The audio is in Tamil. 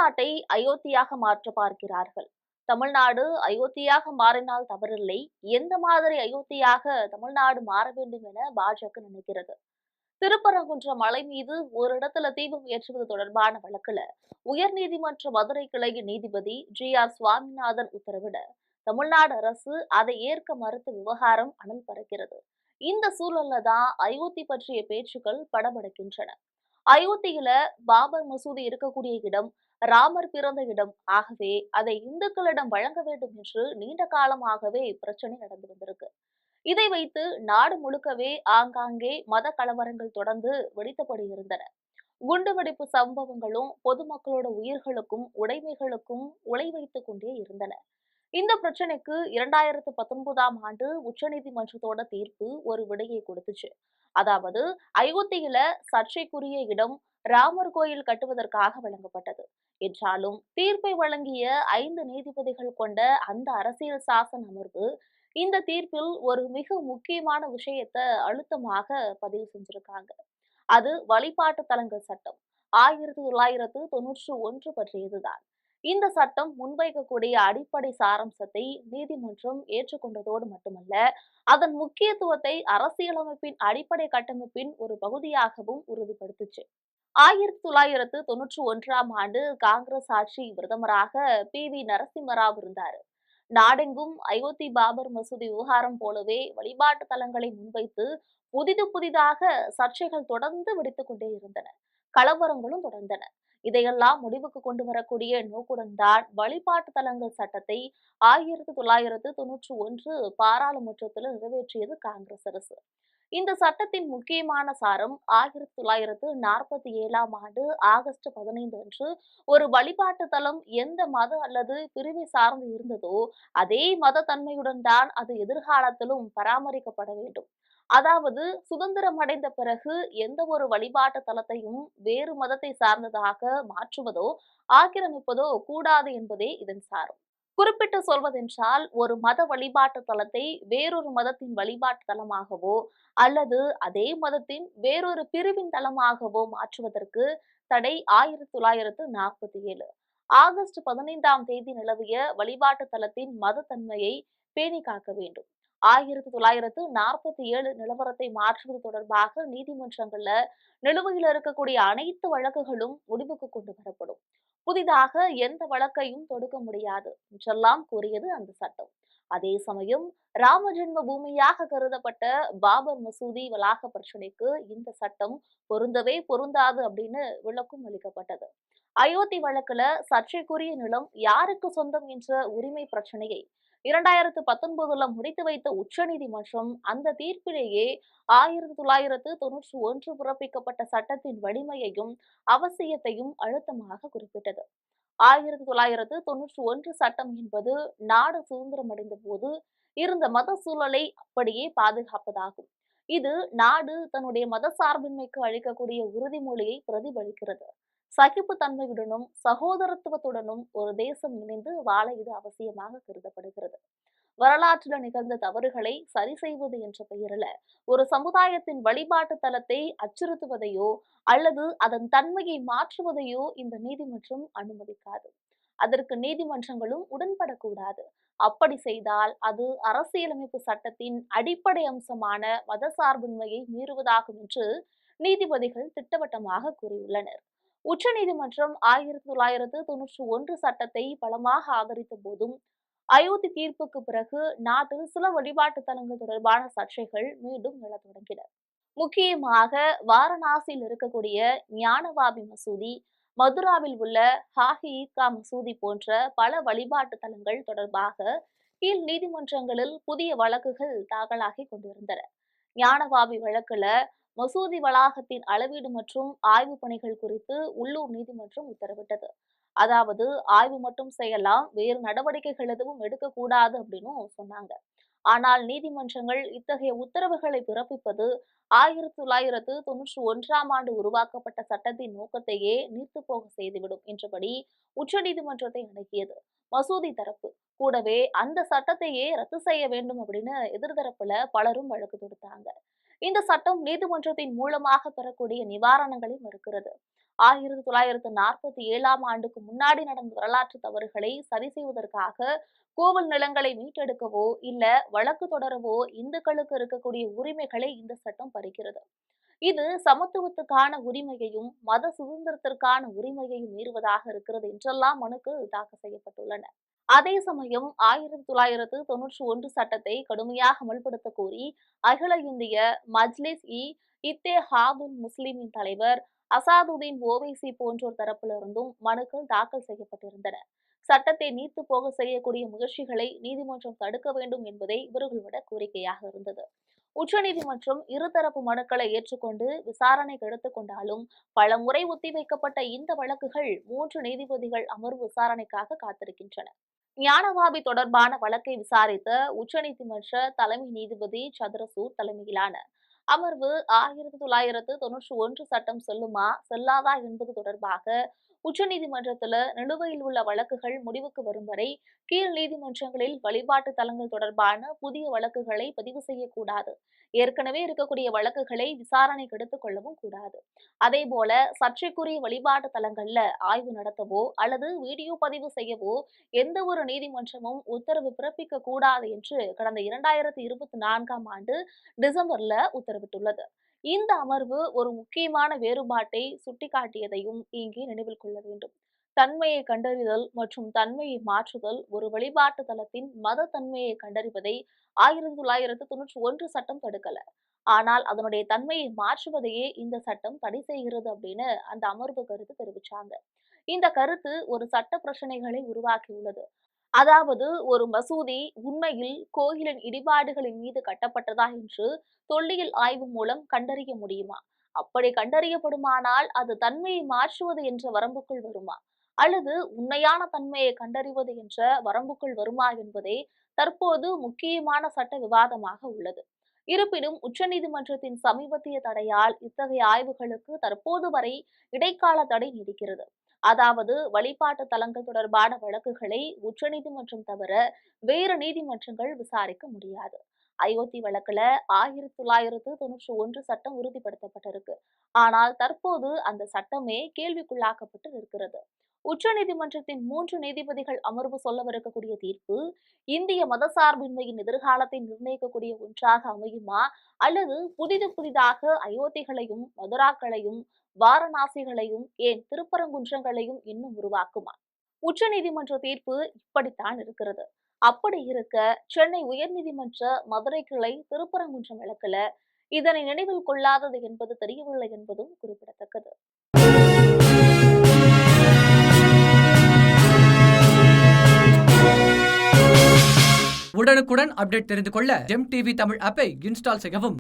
தமிழ்நாட்டை அயோத்தியாக மாற்ற பார்க்கிறார்கள். தமிழ்நாடு அயோத்தியாக மாறினால் தவறில்லை. எந்த மாதிரி அயோத்தியாக தமிழ்நாடு மாற வேண்டும் என பாஜக நினைக்கிறது. திருப்பரங்குன்றம் மலை மீது ஒரு இடத்துல தீபம் ஏற்றுவது தொடர்பான வழக்குல உயர்நீதிமன்ற மதுரை கிளையின் நீதிபதி ஜி.ஆர். சுவாமிநாதன் உத்தரவிட தமிழ்நாடு அரசு அதை ஏற்க மறுத்த விவகாரம் அனல் பறக்கிறது. இந்த சூழல்ல தான் அயோத்தி பற்றிய பேச்சுக்கள் படபடக்கின்றன. அயோத்தியில பாபர் மசூதி இருக்கக்கூடிய இடம் ராமர் பிறந்த இடம். ஆகவே அதை இந்துக்களிடம் வழங்க வேண்டும் என்று நீண்ட காலமாகவே பிரச்சனை நடந்து வந்திருக்கு. இதை வைத்து நாடு முழுக்கவே ஆங்காங்கே மத கலவரங்கள் தொடர்ந்து வெடித்தபடி இருந்தன. குண்டுவெடிப்பு சம்பவங்களும் பொதுமக்களோட உயிர்களுக்கும் உடைமைகளுக்கும் உலை வைத்துக் கொண்டே இருந்தன. இந்த பிரச்சனைக்கு 2019ஆம் ஆண்டு உச்சநீதிமன்றத்தோட தீர்ப்பு ஒரு விடையை கொடுத்துச்சு. அதாவது அயோத்தியில சர்ச்சைக்குரிய இடம் ராமர் கோயில் கட்டுவதற்காக வழங்கப்பட்டது என்றாலும் தீர்ப்பை வழங்கிய 5 நீதிபதிகள் கொண்ட அந்த அரசியல் சாசன அமர்வு இந்த தீர்ப்பில் ஒரு மிக முக்கியமான விஷயத்தை அழுத்தமாக பதிவு செஞ்சிருக்காங்க. அது வழிபாட்டு தலங்கள் சட்டம் 1991 பற்றியதுதான். இந்த சட்டம் முன்வைக்கக்கூடிய அடிப்படை சாராம்சத்தை நீதிமன்றம் ஏற்றுக்கொண்டதோடு மட்டுமல்ல, அதன் முக்கியத்துவத்தை அரசியலமைப்பின் அடிப்படை கட்டமைப்பின் ஒரு பகுதியாகவும் உறுதிப்படுத்துச்சு. 1991ஆம் ஆண்டு காங்கிரஸ் ஆட்சி பிரதமராக பி.வி. நரசிம்மராவ் இருந்தார். நாடெங்கும் அயோத்தி பாபர் மசூதி விவகாரம் போலவே வழிபாட்டு தலங்களை முன்வைத்து புதிதாக சர்ச்சைகள் தொடர்ந்து வெடித்துக் கொண்டே இருந்தன. கலவரங்களும் தொடர்ந்தன. இதையெல்லாம் முடிவுக்கு கொண்டு வரக்கூடிய நோக்குடன் தான் வழிபாட்டு தலங்கள் சட்டத்தை 1991 பாராளுமன்றத்தில் நிறைவேற்றியது காங்கிரஸ் அரசு. இந்த சட்டத்தின் முக்கியமான சாரம் 1947ஆம் ஆண்டு ஆகஸ்ட் 15 அன்று ஒரு வழிபாட்டு தலம் எந்த மத அல்லது பிரிவை சார்ந்து இருந்ததோ அதே மத தன்மையுடன் தான் அது எதிர்காலத்திலும் பராமரிக்கப்பட வேண்டும். அதாவது சுதந்திரம் அடைந்த பிறகு எந்த ஒரு வழிபாட்டு தலத்தையும் வேறு மதத்தை சார்ந்ததாக மாற்றுவதோ ஆக்கிரமிப்பதோ கூடாது என்பதே இதன் சாரம். குறிப்பிட்டு சொல்வதென்றால் ஒரு மத வழிபாட்டு தலத்தை வேறொரு மதத்தின் வழிபாட்டு தலமாகவோ அல்லது அதே மதத்தின் வேறொரு பிரிவின் தலமாகவோ மாற்றுவதற்கு தடை 1947 ஆகஸ்ட் 15ஆம் தேதி நிலவிய வழிபாட்டு தலத்தின் மத தன்மையை பேணி காக்க வேண்டும். 1947 நிலவரத்தை மாற்றுவது தொடர்பாக நீதிமன்றங்கள்ல நிலுவையில் இருக்கக்கூடிய அனைத்து வழக்குகளும் முடிவுக்கு கொண்டு வரப்படும். புதிதாக எந்த வழக்கையும் தொடுக்க முடியாது என்றெல்லாம் கூறியது அந்த சட்டம். அதே சமயம் ராம ஜென்ம பூமியாக கருதப்பட்ட பாபர் மசூதி வளாக பிரச்சனைக்கு இந்த சட்டம் பொருந்தவே பொருந்தாது அப்படின்னு விளக்கம் அளிக்கப்பட்டது. அயோத்தி வழக்குல சர்ச்சைக்குரிய நிலம் யாருக்கு சொந்தம் என்ற உரிமை பிரச்சனையை 2019 முடித்து வைத்த உச்சநீதிமன்றம் அந்த தீர்ப்பிலேயே 1991 பிறப்பிக்கப்பட்ட சட்டத்தின் வலிமையையும் அவசியத்தையும் அழுத்தமாக குறிப்பிட்டது. 1991 சட்டம் என்பது நாடு சுதந்திரம் அடைந்த போது இருந்த மத சூழலை அப்படியே பாதுகாப்பதாகும். இது நாடு தன்னுடைய மத சார்பின்மைக்கு அளிக்கக்கூடிய உறுதிமொழியை பிரதிபலிக்கிறது. சகிப்புத்தன்மையுடனும் சகோதரத்துவத்துடனும் ஒரு தேசம் இணைந்து வாழ இது அவசியமாக கருதப்படுகிறது. வரலாற்றில் நிகழ்ந்த தவறுகளை சரி செய்வது என்ற பெயரில் ஒரு சமுதாயத்தின் வழிபாட்டு தலத்தை அச்சுறுத்துவதையோ அல்லது அதன் தன்மையை மாற்றுவதையோ இந்த நீதிமன்றம் அனுமதிக்காது. அதற்கு நீதிமன்றங்களும் உடன்படக்கூடாது. அப்படி செய்தால் அது அரசியலமைப்பு சட்டத்தின் அடிப்படை அம்சமான மதசார்பின்மையை மீறுவதாகும் என்று நீதிபதிகள் திட்டவட்டமாக கூறியுள்ளனர். உச்சநீதிமன்றம் 1991 சட்டத்தை பலமாக ஆதரித்த போதும் அயோத்தி தீர்ப்புக்கு பிறகு நாட்டில் சில வழிபாட்டு தலங்கள் தொடர்பான சர்ச்சைகள் மீண்டும் எழத் தொடங்கின. முக்கியமாக வாரணாசியில் இருக்கக்கூடிய ஞானவாபி மசூதி, மதுராவில் உள்ள ஹாகி ஈத்கா மசூதி போன்ற பல வழிபாட்டு தலங்கள் தொடர்பாக கீழ் நீதிமன்றங்களில் புதிய வழக்குகள் தாக்கலாகி கொண்டிருந்தன. ஞானவாபி வழக்குல மசூதி வளாகத்தின் அளவீடு மற்றும் ஆய்வு பணிகள் குறித்து உள்ளூர் நீதிமன்றம் உத்தரவிட்டது. அதாவது ஆய்வு மட்டும் செய்யலாம், வேறு நடவடிக்கைகள் எதுவும் எடுக்கக்கூடாது அப்படின்னு சொன்னாங்க. ஆனால் நீதிமன்றங்கள் இத்தகைய உத்தரவுகளை பிறப்பிப்பது 1991ஆம் ஆண்டு உருவாக்கப்பட்ட சட்டத்தின் நோக்கத்தையே நீர்த்துப்போக செய்துவிடும் என்றபடி உச்சநீதிமன்றத்தை அணுகியது மசூதி தரப்பு. கூடவே அந்த சட்டத்தையே ரத்து செய்ய வேண்டும் அப்படின்னு எதிர்தரப்புல பலரும் வழக்கு தொடுத்தாங்க. இந்த சட்டம் நீதிமன்றத்தின் மூலமாக பெறக்கூடிய நிவாரணங்களை மறுக்கிறது. 1947ஆம் ஆண்டுக்கு முன்னாடி நடந்த வரலாற்று தவறுகளை சரி செய்வதற்காக கோவில் நிலங்களை மீட்டெடுக்கவோ இல்ல வழக்கு தொடரவோ இந்துக்களுக்கு இருக்கக்கூடிய உரிமைகளை இந்த சட்டம் பறிக்கிறது. இது சமத்துவத்துக்கான உரிமையையும் மத சுதந்திரத்திற்கான உரிமையையும் மீறுவதாக இருக்கிறது என்றெல்லாம் மனுக்கள் தாக்கல் செய்யப்பட்டுள்ளன. அதே சமயம் 1991 சட்டத்தை கடுமையாக அமல்படுத்த கோரி அகில இந்திய மஜ்லிஸ்-இ-இத்தேஹாதுல் முஸ்லிமின் தலைவர் அசாதுதீன் ஓவைசி போன்றோர் தரப்பிலிருந்தும் மனுக்கள் தாக்கல் செய்யப்பட்டிருந்தன. சட்டத்தை நீர்த்து போக செய்யக்கூடிய முயற்சிகளை நீதிமன்றம் தடுக்க வேண்டும் என்பதே இவர்களோட கோரிக்கையாக இருந்தது. உச்சநீதிமன்றம் இருதரப்பு மனுக்களை ஏற்றுக்கொண்டு விசாரணைக்கு எடுத்துக் கொண்டாலும் பல முறை ஒத்திவைக்கப்பட்ட இந்த வழக்குகள் 3 நீதிபதிகள் அமர்வு விசாரணைக்காக காத்திருக்கின்றன. ஞானவாபி தொடர்பான வழக்கை விசாரித்த உச்சநீதிமன்ற தலைமை நீதிபதி சந்திரசூட் தலைமையிலான அமர்வு 1991 சட்டம் செல்லுமா செல்லாதா என்பது தொடர்பாக உச்சநீதிமன்றத்தில் நிலுவையில் உள்ள வழக்குகள் முடிவுக்கு வரும் வரை கீழ் நீதிமன்றங்களில் வழிபாட்டு தலங்கள் தொடர்பான புதிய வழக்குகளை பதிவு செய்யக்கூடாது. ஏற்கனவே இருக்கக்கூடிய வழக்குகளை விசாரணைக்கு எடுத்துக் கொள்ளவும் கூடாது. அதேபோல சர்ச்சைக்குரிய வழிபாட்டு தலங்கள்ல ஆய்வு நடத்தவோ அல்லது வீடியோ பதிவு செய்யவோ எந்த ஒரு நீதிமன்றமும் உத்தரவு பிறப்பிக்க கூடாது என்று கடந்த 2024ஆம் ஆண்டு டிசம்பர்ல உத்தரவிட்டுள்ளது. இந்த அமர்வு ஒரு முக்கியமான வேறுபாட்டை சுட்டிக்காட்டியதையும் இங்கே நினைவில் கொள்ள வேண்டும். தன்மையை கண்டறிதல் மற்றும் தன்மையை மாற்றுதல் ஒரு வழிபாட்டு தலத்தின் மத தன்மையை கண்டறிவதை 1991 சட்டம் தடுக்கல. ஆனால் அதனுடைய தன்மையை மாற்றுவதையே இந்த சட்டம் தடை செய்கிறது அப்படின்னு அந்த அமர்வு கருத்து தெரிவிச்சாங்க. இந்த கருத்து ஒரு சட்ட பிரச்சனைகளை உருவாக்கியுள்ளது. அதாவது ஒரு மசூதி உண்மையில் கோயிலின் இடிபாடுகளின் மீது கட்டப்பட்டதா என்று தொல்லியல் ஆய்வு மூலம் கண்டறிய முடியுமா? அப்படி கண்டறியப்படுமானால் அது தன்மையை மாற்றுவது என்ற வரம்புக்குள் வருமா? அல்லது உண்மையான தன்மையை கண்டறிவது என்ற வரம்புக்குள் வருமா என்பதே தற்போது முக்கியமான சட்ட விவாதமாக உள்ளது. இருப்பினும் உச்சநீதிமன்றத்தின் சமீபத்திய தடையால் இத்தகைய ஆய்வுகளுக்கு தற்போது வரை இடைக்கால தடை நீடிக்கிறது. அதாவது வழிபாட்டு தலங்கள் தொடர்பான வழக்குகளை உச்சநீதிமன்றம் தவிர வேறு நீதிமன்றங்கள் விசாரிக்க முடியாது. அயோத்தி வழக்குல 1991 சட்டம் உறுதிப்படுத்தப்பட்டிருக்கு. ஆனால் தற்போது அந்த சட்டமே கேள்விக்குள்ளாக்கப்பட்டு இருக்கிறது. உச்சநீதிமன்றத்தின் 3 நீதிபதிகள் அமர்வு சொல்லவிருக்கக்கூடிய தீர்ப்பு இந்திய மதசார்பின்மையின் எதிர்காலத்தை நிர்ணயிக்கக்கூடிய ஒன்றாக அமையுமா அல்லது புதிதாக அயோத்திகளையும் மதுராக்களையும் வாரணாசிகளையும் ஏன் திருப்பரங்குன்றங்களையும் இன்னும் உருவாக்குமா? உச்சநீதிமன்ற தீர்ப்பு இப்படித்தான் இருக்கிறது. அப்படி இருக்க சென்னை உயர்நீதிமன்ற மதுரை கிளை திருப்பரங்குன்றம் வழக்குல இதனை நினைவில் கொள்ளாதது என்பது தெரியவில்லை என்பதும் குறிப்பிடத்தக்கது. உடனுக்குடன் அப்டேட் தெரிந்து கொள்ள ஜெம் டிவி தமிழ் ஆப்பை இன்ஸ்டால் செய்யவும்.